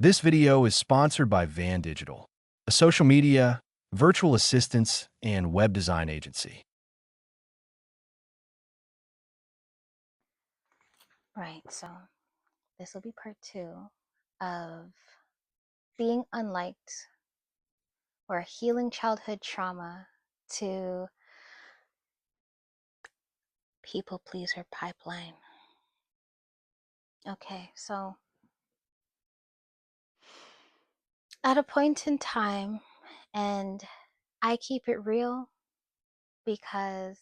This video is sponsored by Van Digital, a social media, virtual assistance, and web design agency. Right, so this will be part two of being unliked or healing childhood trauma to people pleaser pipeline. Okay, so at a point in time, and I keep it real because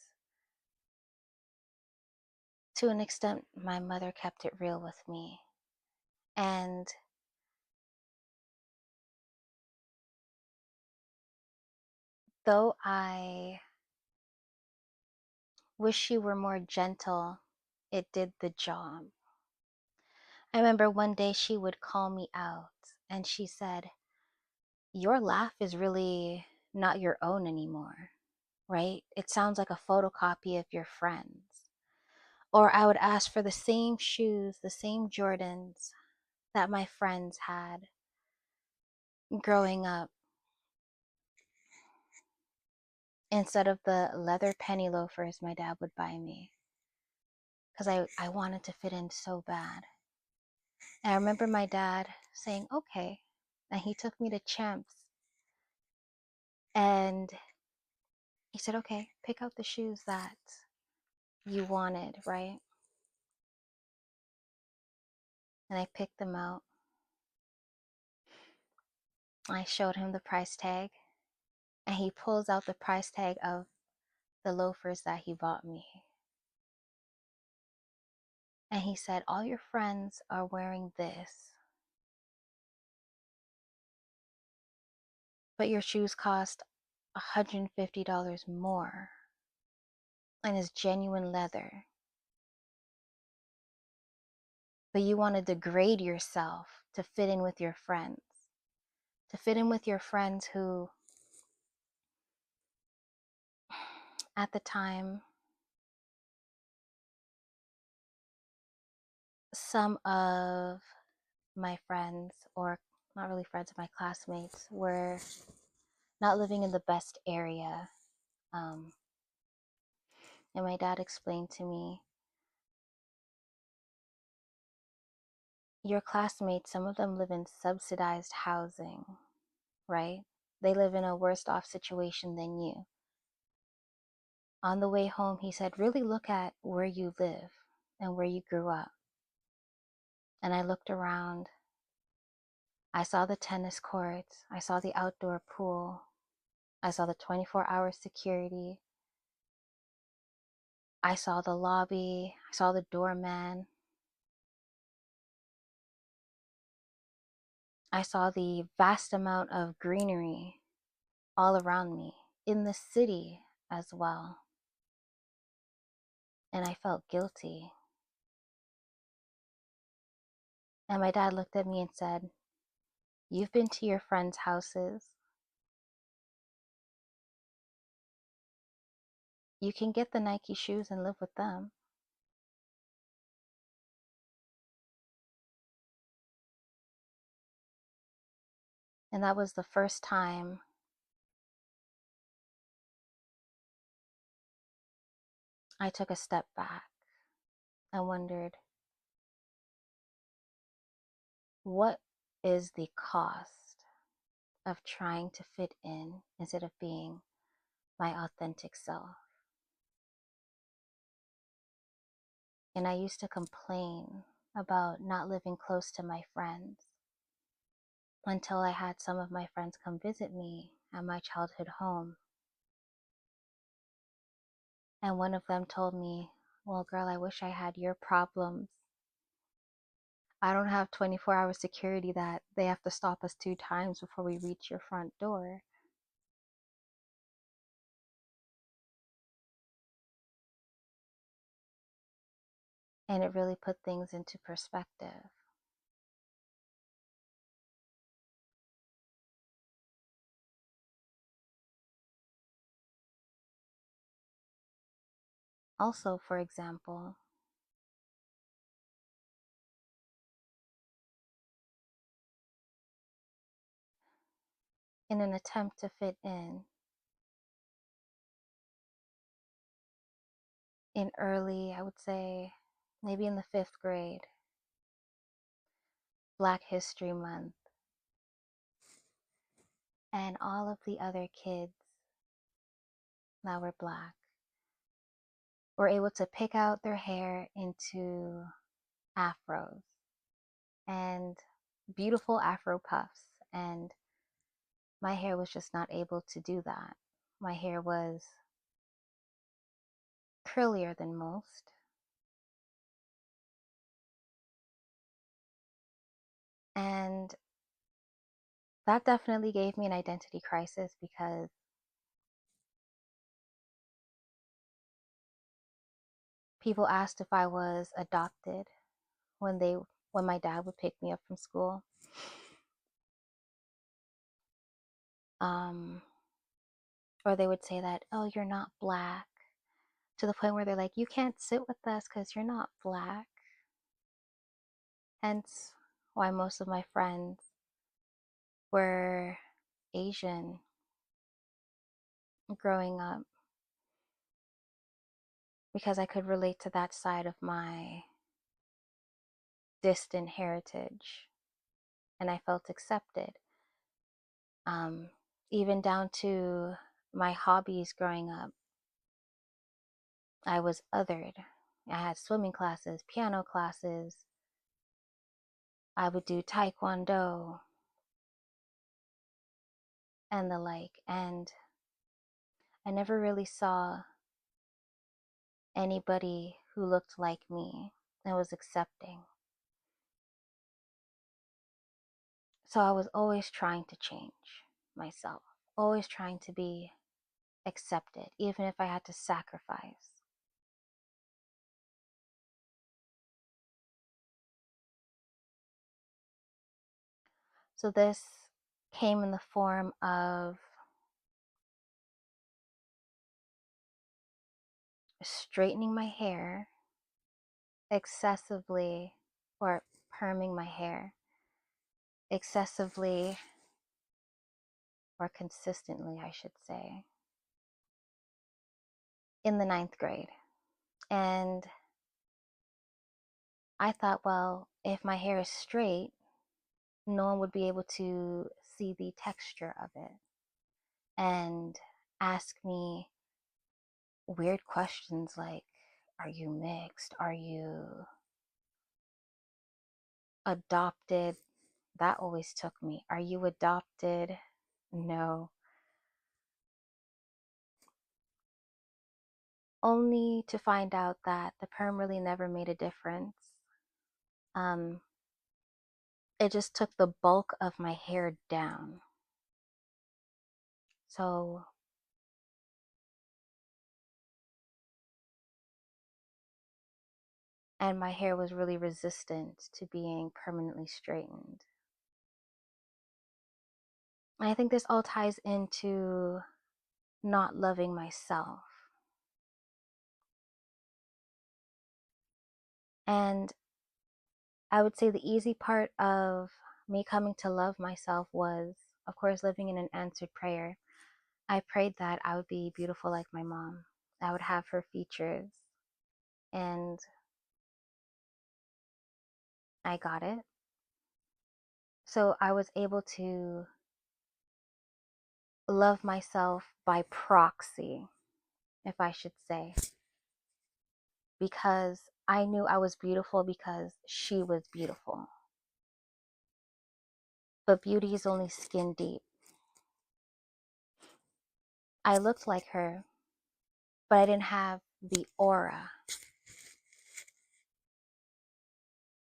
to an extent, my mother kept it real with me. And though I wish she were more gentle, it did the job. I remember one day she would call me out and she said, "Your laugh is really not your own anymore, right? It sounds like a photocopy of your friends." Or I would ask for the same shoes, the same Jordans that my friends had growing up instead of the leather penny loafers my dad would buy me because I wanted to fit in so bad. And I remember my dad saying, "Okay." And he took me to Champs and he said, "Okay, pick out the shoes that you wanted," right? And I picked them out. I showed him the price tag and he pulls out the price tag of the loafers that he bought me. And he said, "All your friends are wearing this, but your shoes cost $150 more and it's genuine leather. But you want to degrade yourself to fit in with your friends, to fit in with your friends who, at the time, some of my friends, or not really friends, my classmates, were not living in the best area." Um, and my dad explained to me, "Your classmates, some of them live in subsidized housing, right? They live in a worse off situation than you." On the way home, he said, "Really look at where you live and where you grew up." And I looked around. I saw the tennis courts. I saw the outdoor pool. I saw the 24-hour security. I saw the lobby. I saw the doorman. I saw the vast amount of greenery all around me in the city as well. And I felt guilty. And my dad looked at me and said, "You've been to your friends' houses. You can get the Nike shoes and live with them." And that was the first time I took a step back and wondered, what is the cost of trying to fit in instead of being my authentic self? And I used to complain about not living close to my friends until I had some of my friends come visit me at my childhood home. And one of them told me, "Well, girl, I wish I had your problems. I don't have 24-hour security that they have to stop us 2 times before we reach your front door." And it really put things into perspective. Also, for example, in an attempt to fit in early, I would say, maybe in the fifth grade, Black History Month, and all of the other kids that were Black were able to pick out their hair into afros and beautiful afro puffs. And my hair was just not able to do that. My hair was curlier than most. And that definitely gave me an identity crisis because people asked if I was adopted when my dad would pick me up from school. Um, or they would say that, oh, you're not Black, to the point where they're like, you can't sit with us because you're not Black. Hence why most of my friends were Asian growing up, because I could relate to that side of my distant heritage and I felt accepted. Um, Even down to my hobbies growing up, I was othered. I had swimming classes, piano classes, I would do taekwondo and the like. And I never really saw anybody who looked like me and was accepting. So I was always trying to change myself, always trying to be accepted, even if I had to sacrifice. So this came in the form of straightening my hair excessively, or perming my hair excessively, or consistently, I should say, in the ninth grade. And I thought, well, if my hair is straight, no one would be able to see the texture of it and ask me weird questions like, are you mixed? Are you adopted? That always took me. Are you adopted? No. Only to find out that the perm really never made a difference. Um, it just took the bulk of my hair down. So, and my hair was really resistant to being permanently straightened. And I think this all ties into not loving myself. And I would say the easy part of me coming to love myself was, of course, living in an answered prayer. I prayed that I would be beautiful like my mom. I would have her features. And I got it. So I was able to love myself by proxy, if I should say, because I knew I was beautiful because she was beautiful. But beauty is only skin deep. I looked like her, but I didn't have the aura.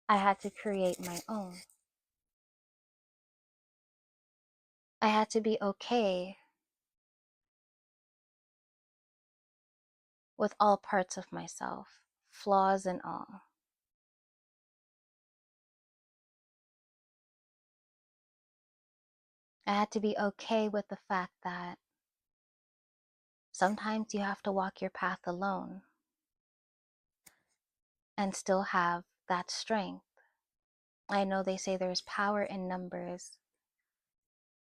I had to create my own. I had to be okay with all parts of myself, flaws and all. I had to be okay with the fact that sometimes you have to walk your path alone and still have that strength. I know they say there's power in numbers,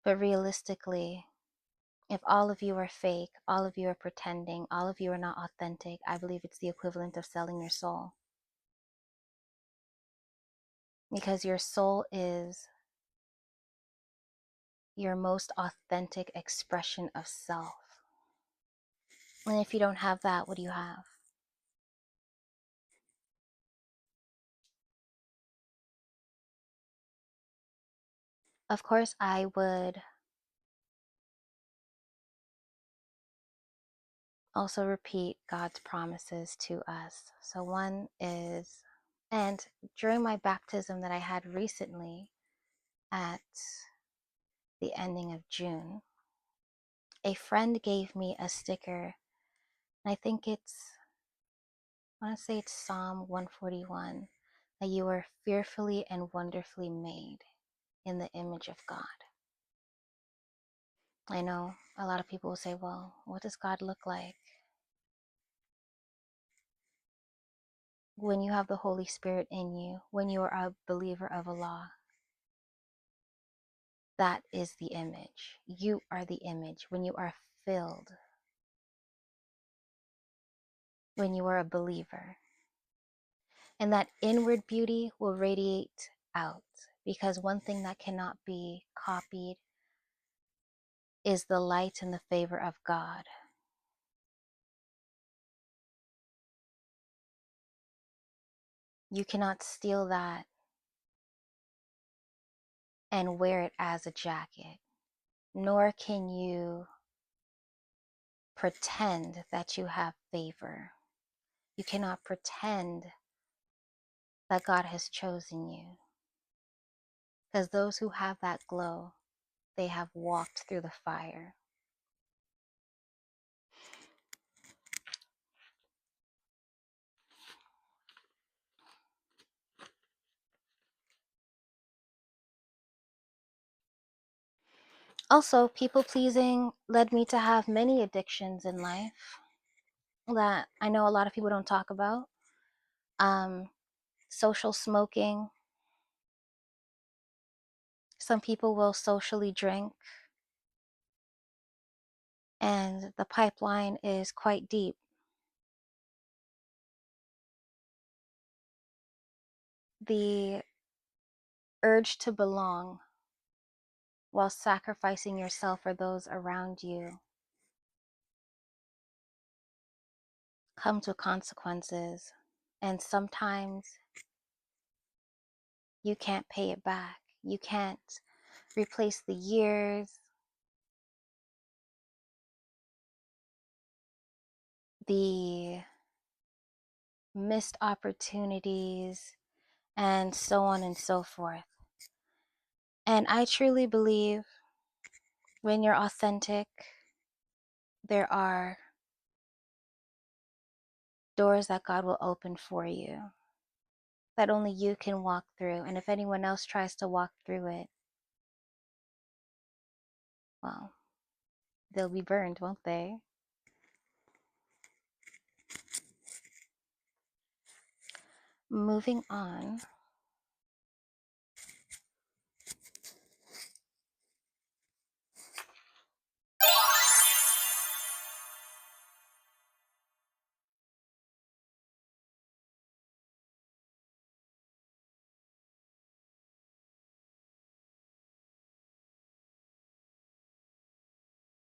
But realistically, if all of you are fake, all of you are pretending, all of you are not authentic, I believe it's the equivalent of selling your soul. Because your soul is your most authentic expression of self. And if you don't have that, what do you have? Of course, I would also repeat God's promises to us. So, one is, and during my baptism that I had recently at the ending of June, a friend gave me a sticker. And I think I want to say it's Psalm 141, that you are fearfully and wonderfully made in the image of God. I know a lot of people will say, well, what does God look like? When you have the Holy Spirit in you, when you are a believer of Allah, that is the image. You are the image. When you are filled, when you are a believer. And that inward beauty will radiate out, because one thing that cannot be copied is the light and the favor of God. You cannot steal that and wear it as a jacket, nor can you pretend that you have favor. You cannot pretend that God has chosen you, because those who have that glow, they have walked through the fire. Also, people pleasing led me to have many addictions in life that I know a lot of people don't talk about. Um, Social smoking. Some people will socially drink, and the pipeline is quite deep. The urge to belong while sacrificing yourself for those around you comes with consequences, and sometimes you can't pay it back. You can't replace the years, the missed opportunities, and so on and so forth. And I truly believe when you're authentic, there are doors that God will open for you that only you can walk through. And if anyone else tries to walk through it, well, they'll be burned, won't they? Moving on.